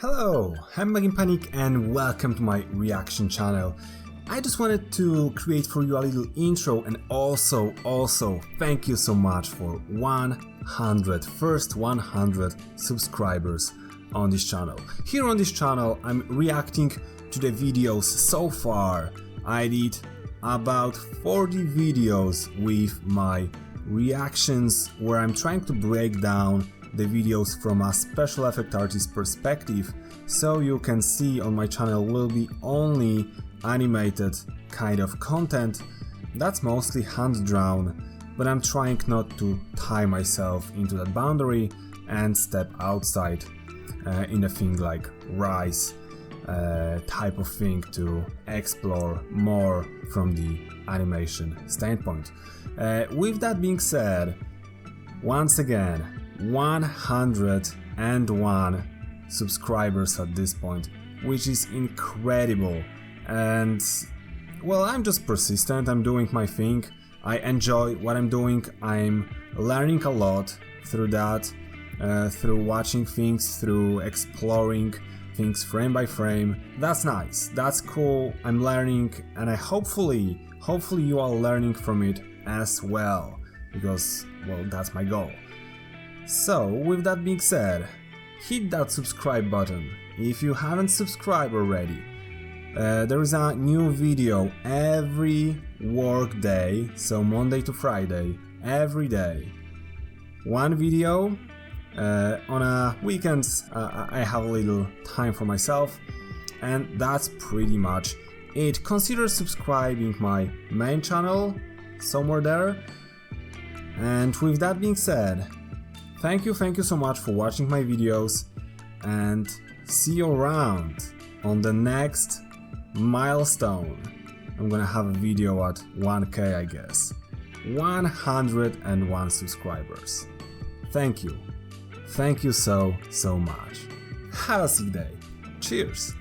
Hello, I'm Maginpanic and welcome to my reaction channel. I just wanted to create for you a little intro and also thank you so much for first 100 subscribers on this channel. Here on this channel I'm reacting to the videos so far. I did about 40 videos with my reactions where I'm trying to break down the videos from a special effect artist perspective, so you can see on my channel will be only animated kind of content that's mostly hand drawn, but I'm trying not to tie myself into that boundary and step outside in a thing like Rise type of thing to explore more from the animation standpoint. With that being said, once again 101 subscribers at this point, which is incredible. And well, I'm just persistent, I'm doing my thing, I enjoy what I'm doing, I'm learning a lot through that, through watching things, through exploring things frame by frame. That's nice, that's cool, I'm learning, and I hopefully you are learning from it as well, because well, that's my goal. So with that being said, hit that subscribe button if you haven't subscribed already. There is a new video every work day, so Monday to Friday, every day. One video. On a weekends I have a little time for myself, and that's pretty much it. Consider subscribing my main channel somewhere there. And with that being said, thank you so much for watching my videos, and see you around on the next milestone. I'm gonna have a video at 1K, I guess. 101 subscribers. Thank you so much. Have a sick day. Cheers.